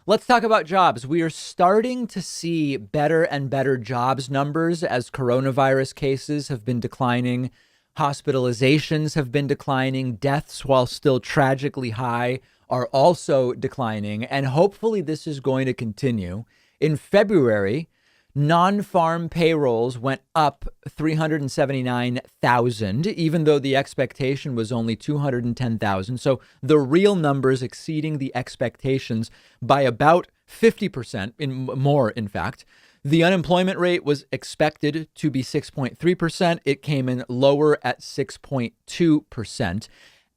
Let's talk about jobs. We are starting to see better and better jobs numbers as coronavirus cases have been declining. Hospitalizations have been declining. Deaths, while still tragically high, are also declining. And hopefully this is going to continue. In February, non-farm payrolls went up 379,000, even though the expectation was only 210,000. So the real numbers exceeding the expectations by about 50%, more, in fact. The unemployment rate was expected to be 6.3%. It came in lower at 6.2%.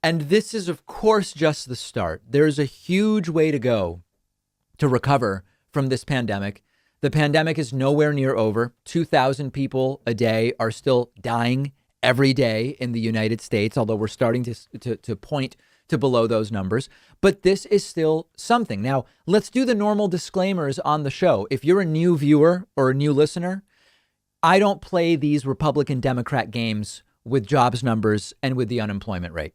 And this is, of course, just the start. There's a huge way to go to recover from this pandemic. The pandemic is nowhere near over. 2,000 people a day are still dying every day in the United States, although we're starting to point to below those numbers. But this is still something. Now, let's do the normal disclaimers on the show. If you're a new viewer or a new listener, I don't play these Republican Democrat games with jobs numbers and with the unemployment rate.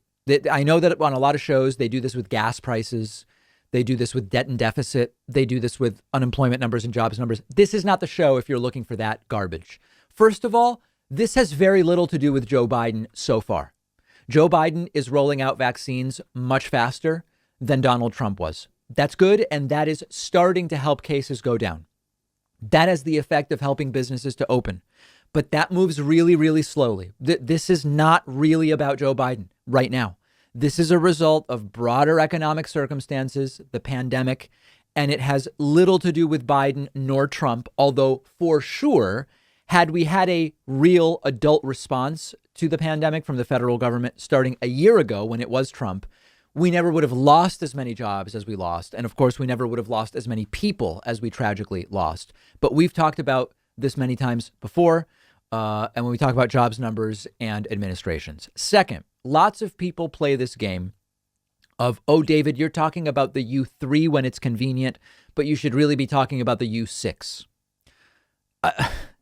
I know that on a lot of shows, they do this with gas prices. They do this with debt and deficit. They do this with unemployment numbers and jobs numbers. This is not the show if you're looking for that garbage. First of all, this has very little to do with Joe Biden so far. Joe Biden is rolling out vaccines much faster than Donald Trump was. That's good. And that is starting to help cases go down. That has the effect of helping businesses to open. But that moves really, really slowly. This is not really about Joe Biden right now. This is a result of broader economic circumstances, the pandemic, and it has little to do with Biden nor Trump, although for sure, had we had a real adult response to the pandemic from the federal government starting a year ago when it was Trump, we never would have lost as many jobs as we lost. And of course, we never would have lost as many people as we tragically lost. But we've talked about this many times before. And when we talk about jobs numbers and administrations. Second, lots of people play this game of, oh, David, you're talking about the U3 when it's convenient, but you should really be talking about the U6.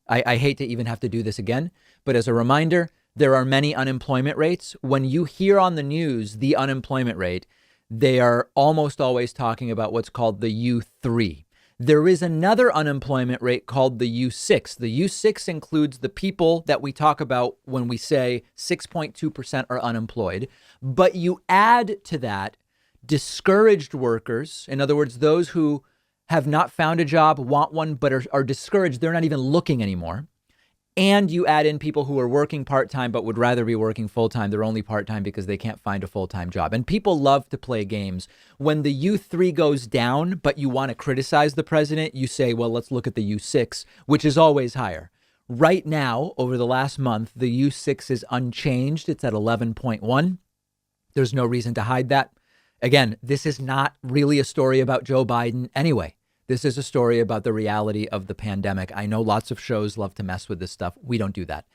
I hate to even have to do this again, but as a reminder, there are many unemployment rates. When you hear on the news the unemployment rate, they are almost always talking about what's called the U3. There is another unemployment rate called the U6. The U6 includes the people that we talk about when we say 6.2% are unemployed. But you add to that discouraged workers. In other words, those who have not found a job, want one, but are discouraged. They're not even looking anymore. And you add in people who are working part-time, but would rather be working full-time. They're only part-time because they can't find a full-time job. And people love to play games. When the U3 goes down, but you want to criticize the president, you say, well, let's look at the U6, which is always higher. Right now, over the last month, the U6 is unchanged. It's at 11.1. There's no reason to hide that. Again, this is not really a story about Joe Biden anyway. This is a story about the reality of the pandemic. I know lots of shows love to mess with this stuff. We don't do that.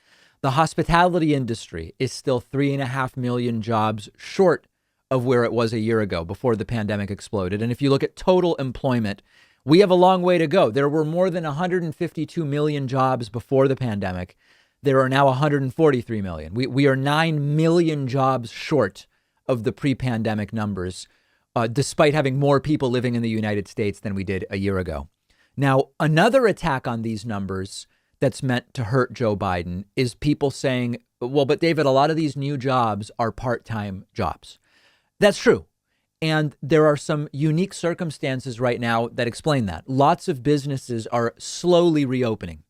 The hospitality industry is still 3.5 million jobs short of where it was a year ago before the pandemic exploded. And if you look at total employment, we have a long way to go. There were more than 152 million jobs before the pandemic. There are now 143 million. We are 9 million jobs short of the pre-pandemic numbers. Despite having more people living in the United States than we did a year ago. Now, another attack on these numbers that's meant to hurt Joe Biden is people saying, well, but David, a lot of these new jobs are part-time jobs. That's true. And there are some unique circumstances right now that explain that. Lots of businesses are slowly reopening.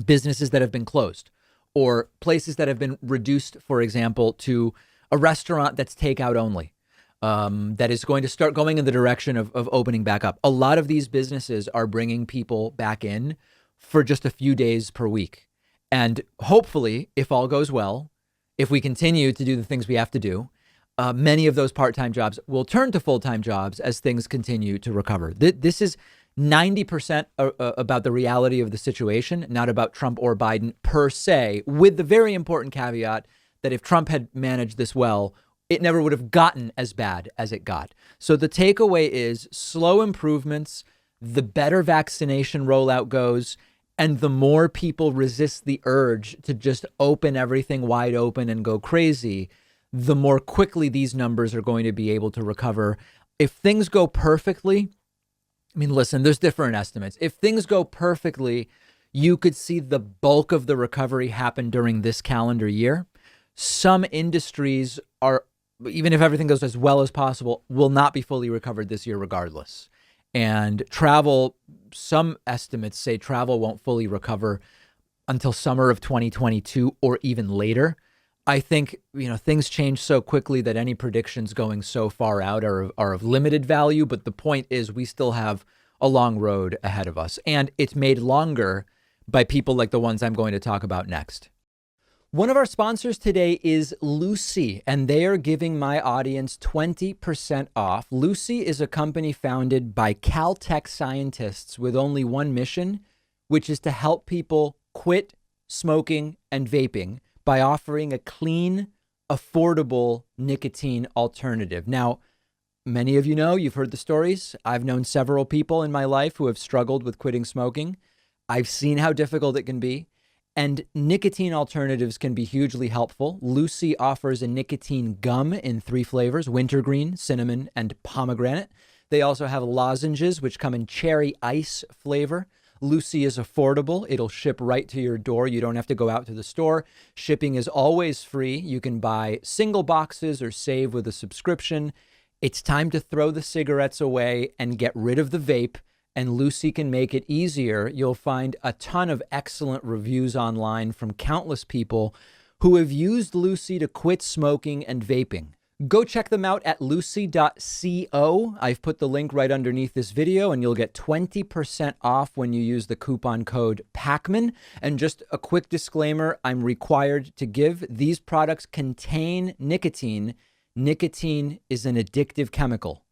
Businesses that have been closed or places that have been reduced, for example, to a restaurant that's takeout only. That is going to start going in the direction of opening back up. A lot of these businesses are bringing people back in for just a few days per week. And hopefully, if all goes well, if we continue to do the things we have to do, many of those part-time jobs will turn to full-time jobs as things continue to recover. This is 90% about the reality of the situation, not about Trump or Biden per se, with the very important caveat that if Trump had managed this well, it never would have gotten as bad as it got. So the takeaway is slow improvements, the better vaccination rollout goes, and the more people resist the urge to just open everything wide open and go crazy, the more quickly these numbers are going to be able to recover. If things go perfectly, I mean, listen, there's different estimates. If things go perfectly, you could see the bulk of the recovery happen during this calendar year. Some industries are, even if everything goes as well as possible, will not be fully recovered this year regardless. And travel, some estimates say travel won't fully recover until summer of 2022 or even later. I think, things change so quickly that any predictions going so far out are of limited value. But the point is we still have a long road ahead of us. And it's made longer by people like the ones I'm going to talk about next. One of our sponsors today is Lucy, and they are giving my audience 20% off. Lucy is a company founded by Caltech scientists with only one mission, which is to help people quit smoking and vaping by offering a clean, affordable nicotine alternative. Now, many of you know, you've heard the stories. I've known several people in my life who have struggled with quitting smoking. I've seen how difficult it can be. And nicotine alternatives can be hugely helpful. Lucy offers a nicotine gum in 3 flavors: wintergreen, cinnamon, and pomegranate. They also have lozenges, which come in cherry ice flavor. Lucy is affordable. It'll ship right to your door. You don't have to go out to the store. Shipping is always free. You can buy single boxes or save with a subscription. It's time to throw the cigarettes away and get rid of the vape, and Lucy can make it easier. You'll find a ton of excellent reviews online from countless people who have used Lucy to quit smoking and vaping. Go check them out at lucy.co. I've put the link right underneath this video, and you'll get 20% off when you use the coupon code Pakman. And just a quick disclaimer, I'm required to give: these products contain nicotine. Nicotine is an addictive chemical.